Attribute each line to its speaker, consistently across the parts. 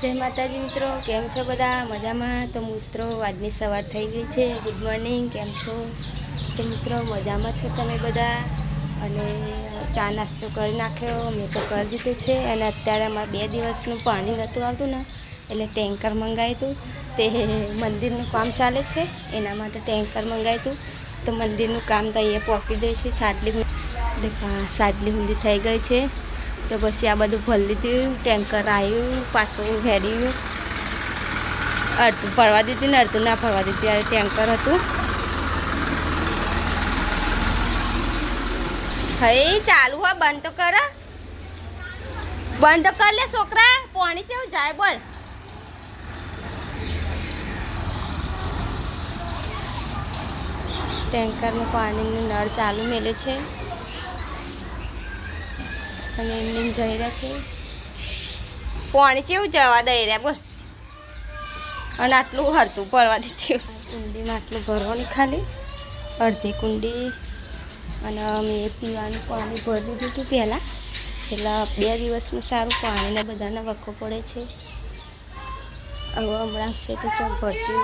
Speaker 1: જય માતાજી મિત્રો, કેમ છો બધા? મજામાં? તો મિત્રો આજની સવાર થઈ ગઈ છે. ગુડ મોર્નિંગ, કેમ છો? તો મિત્રો મજામાં છો તમે બધા? અને ચા નાસ્તો કરી નાખ્યો, મેં તો કરી દીધું છે. અને અત્યારે અમારે 2 દિવસનું પાણી નહોતું આવતું ને, એટલે ટેન્કર મંગાવ્યું હતું. તે મંદિરનું કામ ચાલે છે, એના માટે ટેન્કર મંગાવ્યું હતું. તો મંદિરનું કામ તો અહીંયા પહોંચી જાય છે. સાડલી ઊંધી થઈ ગઈ છે. તો પછી આ બધું ભરી લીધું, ટેન્કર આવ્યું, પાછું હેડ્યું, અડધું ભરવા દીધું ને અડધું ના ભરવા દીધું. આ ટેન્કર હતું. હે ચાલુ હોય, બંધ તો કર, બંધ તો કર લે છોકરા. પાણી કેવું જાય બોલ. ટેન્કરનું પાણીનું નળ ચાલુ મેલે છે અને એમને જઈ રહ્યા છે. પાણી કેવું જવા દઈ રહ્યા બોલ. અને આટલું હરતું ભરવા દીધું. કુંડીમાં આટલું ભરવાનું ખાલી અડધી કુંડી. અને અમે પીવાનું પાણી ભરી દીધું હતું પહેલાં. પહેલાં 2 દિવસનું સારું પાણીને બધાને વખો પડે છે. હવે હમણાં છે તો ચોક ભરશું.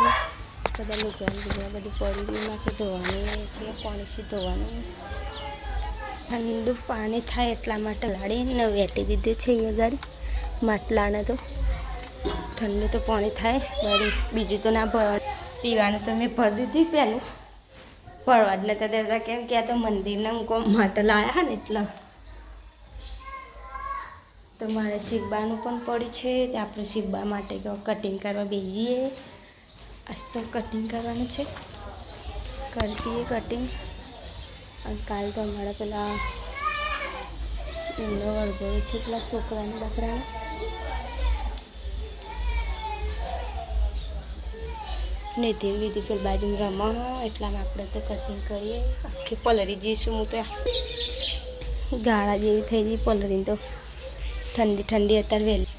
Speaker 1: બધા લુગડા બધું પડી ગયું, નાખી ધોવાનું એટલે પાણીથી ધોવાનું. ઠંડુ પાણી થાય એટલા માટે લાડીને વેટી દીધું છે એ ગાડી માટલાને. તો ઠંડુ તો પાણી થાય, બીજું તો ના ભરવાનું. પીવાનું તો મેં ભરી દીધી પહેલું, ભરવા જ નતા દેતા, કેમ કે આ તો મંદિરના મૂકો માટે લાવ્યા ને એટલે. તો મારે શીખબાનું પણ પડી છે, તે આપણે શીખબા માટે કટિંગ કરવા બેસીએ. આજ તો કટિંગ કરવાનું છે, કરી દઈએ કટિંગ. અને કાલ તો અમારા પેલા એમનો વળગોળો છે, પેલા છોકરાને બકરાને. નીતિ લીધી પેલી બાજુમાં રમો, એટલામાં આપણે તો કટિંગ કરીએ. આખી પલળી જઈશું. હું તો ગાળા જેવી થઈ ગઈ પલળી. તો ઠંડી ઠંડી અત્યારે વહેલી.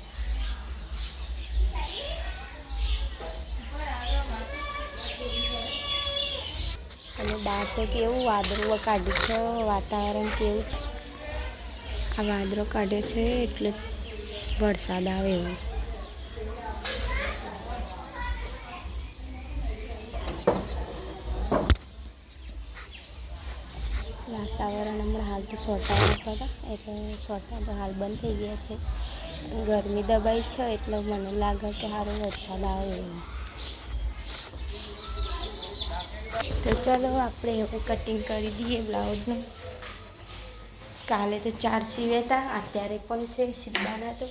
Speaker 1: અને બહાર તો કેવું વાદળો કાઢ્યું છે, વાતાવરણ કેવું છે. આ વાદળો કાઢ્યો છે એટલે વરસાદ આવે એવું. વાતાવરણ હમણાં હાલ તો સોટા આવતા હતા, એટલે સોટા તો હાલ બંધ થઈ ગયા છે. ગરમી દબાઈ છે એટલે મને લાગે કે સારો વરસાદ આવે એવું. તો ચાલો આપણે હવે કટિંગ કરી દઈએ બ્લાઉઝનું. કાલે તો 4 સીવ્યા હતા, અત્યારે પણ છે સીવવાના. તો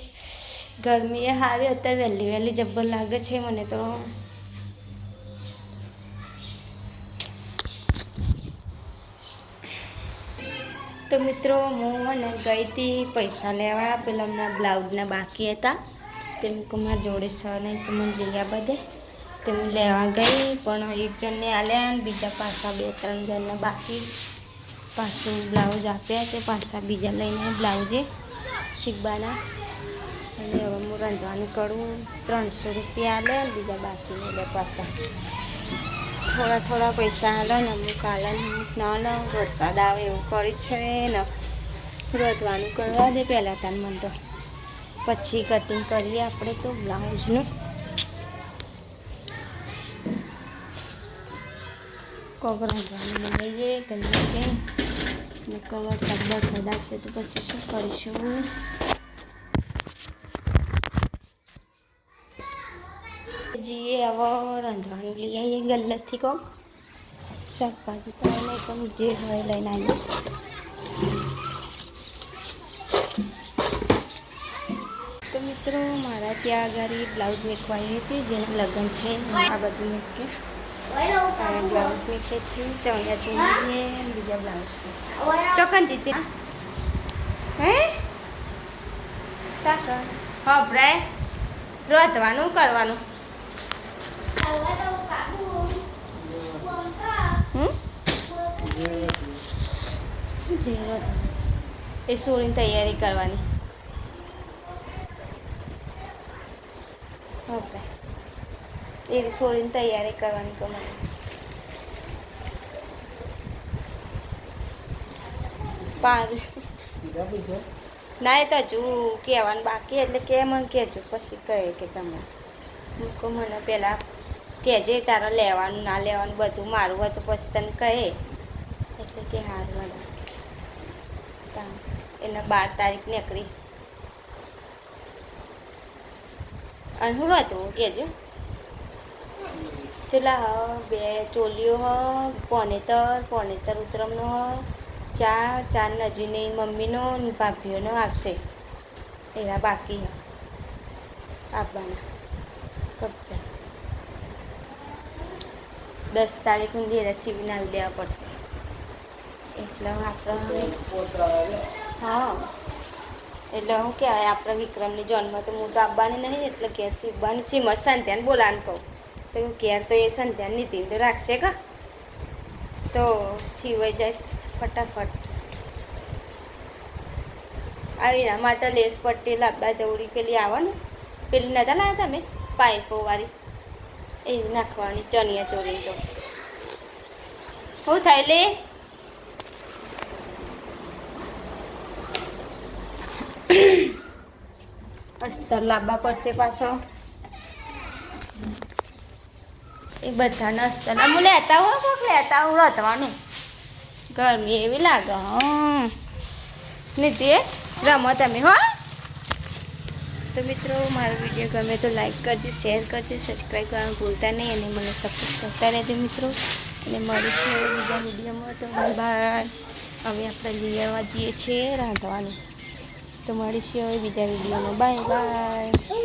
Speaker 1: ગરમી એ સારી, અત્યારે વહેલી વહેલી જબ્બર લાગે છે મને તો. તો મિત્રો હું ને ગઈ હતી પૈસા લેવા, પેલા હમણાં બ્લાઉઝના બાકી હતા. તેમ મારા જોડે સ નહીં તો મને લઈ બધે. તો હું લેવા ગઈ, પણ એક જણને આલ્યા અને બીજા પાછા 2-3 જણને બાકી પાછું બ્લાઉઝ આપ્યા. તે પાછા બીજા લઈને બ્લાઉઝે શીખવાના. અને હવે હું રાંધવાનું કરું. 300 રૂપિયા આલે અને બીજા બાકીને લે પાછા. થોડા પૈસા આલે ને અમુક આલે ના લે. વરસાદ આવે એવું કરી છે ને, રાંધવાનું કરવા દે પહેલાં તાર મને તો. પછી કટિંગ કરીએ આપણે તો બ્લાઉઝનું. કોક રાંધવાનું બનાવીએ ગમે છે ને, વરસાદ આવશે તો પછી શું કરીશું. જીએ હવે રાંધવાનું લઈ આવીએ ગલ્લેથી. કોક શાકભાજી તો નહીં પણ જે હોય લઈને આવીએ. તો મિત્રો મારા ત્યાં આગળ બ્લાઉઝ મેકવાઈ હતી, જેના લગ્ન છે. આ બધું મેકે બ્લાઉઝ મેકે છે, ચણિયા ચોળી બીજા બ્લાઉઝ છે. ચોકન જીતે હે તાક હબરાય રોધવાનું કરવાનું. જે રોધવાનું એ સોળીની તૈયારી કરવાની. એ સોળીની તૈયારી કરવાની કમાઈ. પાર ના એ તો હજુ કહેવાનું બાકી એટલે કે મને કહેજો પછી કહે કે તમે મૂકો મને પહેલાં કહેજે તારે લેવાનું ના લેવાનું બધું મારું હોય તો પછી તને કહે એટલે કે હારું બધા એના 12 તારીખ નીકળી અને શું હતું કહેજો ચલા હ 2 ચોલીઓ હ પોનેતર ઉતરમનો હ 4 નજીને મમ્મીનો ને ભાભીઓનો આવશે એના બાકી હ આપવાના કબજા 10 તારીખ સુધી રેસીપી નાલ દેવા પડશે એટલે આપણે હા એટલે હું કહેવાય આપણા વિક્રમની જન્મ તો હું તો આવવાની નહીં એટલે ઘેર સીવવાની છે મસ્ત સંધ્યાને બોલાવાનું કહું તો ઘેર તો એ સંધ્યાને નીતિન તો રાખશે કા તો સીવાઈ જાય ફટાફટ આવી માટે લેસ પટ્ટી લાંબા જવડી પેલી આવે ને પેલી નતા લાવ્યા તમે પાઇપોવાળી એ નાખવાની ચણિયા ચોળી તો શું થાય લે અસ્તર લાવવા પડશે પાછો એ બધાના અસ્તર હું લેતા હો કોક લેતા હું રતવાનું ગરમી એવી લાગે હા નીતિ રમો તમે હો તો મિત્રો મારો વિડીયો ગમે તો લાઈક કરજો શેર કરજો સબસ્ક્રાઈબ કરવાનું ભૂલતા નહીં અને મને સપોર્ટ કરતા રહેજો મિત્રો અને મળીશું બીજા વિડીયોમાં તો બાય અમે આપણે લીયરવા જઈએ છીએ રાંધવાનું તો મળીશું હવે બીજા વિડીયોમાં બાય બાય